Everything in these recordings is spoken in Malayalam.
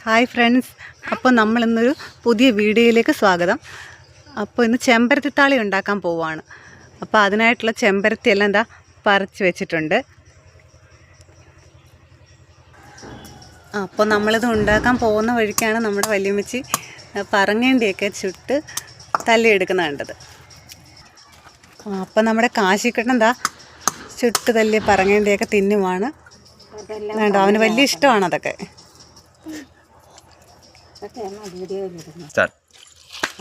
ഹായ് ഫ്രണ്ട്സ്, അപ്പോൾ നമ്മളിന്നൊരു പുതിയ വീഡിയോയിലേക്ക് സ്വാഗതം. അപ്പോൾ ഇന്ന് ചെമ്പരത്തിത്താളി ഉണ്ടാക്കാൻ പോവുകയാണ്. അപ്പോൾ അതിനായിട്ടുള്ള ചെമ്പരത്തി എല്ലാം എന്താ പറിച്ച് വെച്ചിട്ടുണ്ട്. അപ്പോൾ നമ്മളിത് ഉണ്ടാക്കാൻ പോകുന്ന വഴിക്കാണ് നമ്മുടെ വല്യമ്മച്ചി പറങ്ങേണ്ടിയൊക്കെ ചുട്ട് തല്ലിയെടുക്കുന്ന കണ്ടത്. അപ്പോൾ നമ്മുടെ കാശിക്കട്ടൻ എന്താ ചുട്ട് തല്ലി പറങ്ങേണ്ടിയൊക്കെ തിന്നുമാണ്. വേണ്ട, അവന് വലിയ ഇഷ്ടമാണ് അതൊക്കെ.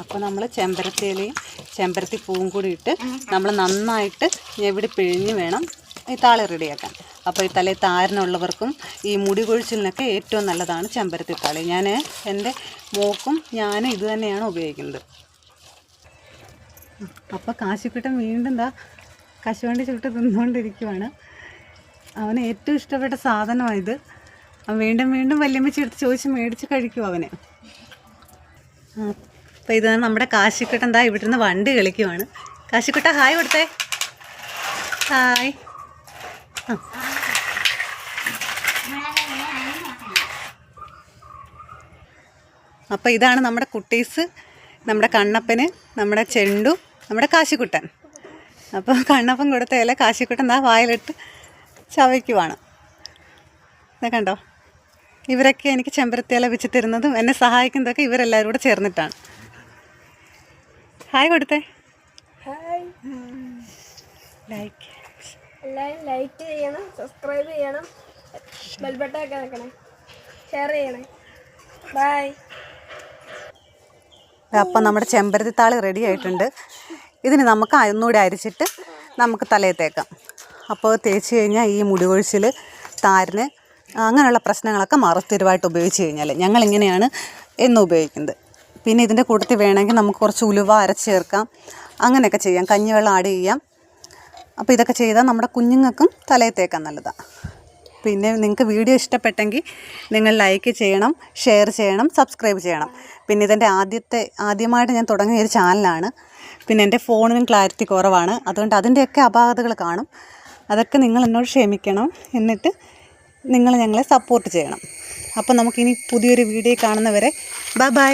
അപ്പോൾ നമ്മൾ ചെമ്പരത്തി ഇലയും ചെമ്പരത്തി പൂവും കൂടി ഇട്ട് നമ്മൾ നന്നായിട്ട് ഞെവിടി പിഴിഞ്ഞ് വേണം ഈ താളി റെഡിയാക്കാൻ. അപ്പോൾ ഈ തലയിൽ താരനുള്ളവർക്കും ഈ മുടി കൊഴിച്ചിലിനൊക്കെ ഏറ്റവും നല്ലതാണ് ചെമ്പരത്തി താളി. ഞാൻ എൻ്റെ മോക്കും ഞാൻ ഇത് തന്നെയാണ് ഉപയോഗിക്കുന്നത്. അപ്പോൾ കാശിക്കുട്ടൻ വീണ്ടും എന്താ കശുവണ്ടി ചുട്ട് തിന്നുകൊണ്ടിരിക്കുവാണ്. അവന് ഏറ്റവും ഇഷ്ടപ്പെട്ട സാധനമാണ് ഇത്. അവൻ വീണ്ടും വീണ്ടും വല്യമ്മച്ചി എടുത്ത് ചോദിച്ച് മേടിച്ച് കഴിക്കും അവന്. അപ്പോൾ ഇതാണ് നമ്മുടെ കാശിക്കുട്ടൻ. എന്താ ഇവിടെ നിന്ന് വണ്ടി കളിക്കുവാണ്. കാശിക്കുട്ട ഹായ് കൊടുത്തേ. ഹായ്. അപ്പോൾ ഇതാണ് നമ്മുടെ കുട്ടീസ്, നമ്മുടെ കണ്ണപ്പന്, നമ്മുടെ ചെണ്ടു, നമ്മുടെ കാശിക്കുട്ടൻ. അപ്പോൾ കണ്ണപ്പൻ കൊടുത്ത ഇല കാശിക്കുട്ടൻ എന്താ വായിലിട്ട് ചവയ്ക്കുവാണ്. ഇതാ കണ്ടോ, ഇവരൊക്കെ എനിക്ക് ചെമ്പരത്തി ഇല വെച്ച് തരുന്നതും എന്നെ സഹായിക്കുന്നതൊക്കെ ഇവരെല്ലാവരും കൂടെ ചേർന്നിട്ടാണ്. ഹായ് കൊടുത്തേ. ലൈക്ക് ചെയ്യണം, സബ്സ്ക്രൈബ് ചെയ്യണം, ബെൽ ബട്ടൺ ഒക്കെ വെക്കണം, ഷെയർ ചെയ്യണേ. ബൈ. അപ്പം നമ്മുടെ ചെമ്പരത്തി താളി റെഡി ആയിട്ടുണ്ട്. ഇതിന് നമുക്ക് ഒന്നുകൂടി അരിച്ചിട്ട് നമുക്ക് തലയിൽ തേക്കാം. അപ്പോൾ തേച്ച് കഴിഞ്ഞാൽ ഈ മുടി കൊഴിച്ചിൽ, താരന്, അങ്ങനെയുള്ള പ്രശ്നങ്ങളൊക്കെ മാറും സ്ഥിരമായിട്ട് ഉപയോഗിച്ച് കഴിഞ്ഞാൽ. ഞങ്ങളിങ്ങനെയാണ് എന്നും ഉപയോഗിക്കുന്നത്. പിന്നെ ഇതിൻ്റെ കൂട്ടത്തിൽ വേണമെങ്കിൽ നമുക്ക് കുറച്ച് ഉലുവ അരച്ച് ചേർക്കാം, അങ്ങനെയൊക്കെ ചെയ്യാം. കഞ്ഞിവെള്ളം ആഡ് ചെയ്യാം. അപ്പോൾ ഇതൊക്കെ ചെയ്താൽ നമ്മുടെ കുഞ്ഞുങ്ങൾക്കും തലയിൽ തേക്കാൻ നല്ലതാണ്. പിന്നെ നിങ്ങൾക്ക് വീഡിയോ ഇഷ്ടപ്പെട്ടെങ്കിൽ നിങ്ങൾ ലൈക്ക് ചെയ്യണം, ഷെയർ ചെയ്യണം, സബ്സ്ക്രൈബ് ചെയ്യണം. പിന്നെ ഇതെൻ്റെ ആദ്യമായിട്ട് ഞാൻ തുടങ്ങിയ ഒരു ചാനലാണ്. പിന്നെ എൻ്റെ ഫോണിനും ക്ലാരിറ്റി കുറവാണ്, അതുകൊണ്ട് അതിൻ്റെയൊക്കെ അപാകതകൾ കാണും. അതൊക്കെ നിങ്ങൾ എന്നോട് ക്ഷമിക്കണം. എന്നിട്ട് നിങ്ങൾ ഞങ്ങളെ സപ്പോർട്ട് ചെയ്യണം. അപ്പോൾ നമുക്കിനി പുതിയൊരു വീഡിയോ കാണുന്നവരെ ബൈ ബൈ.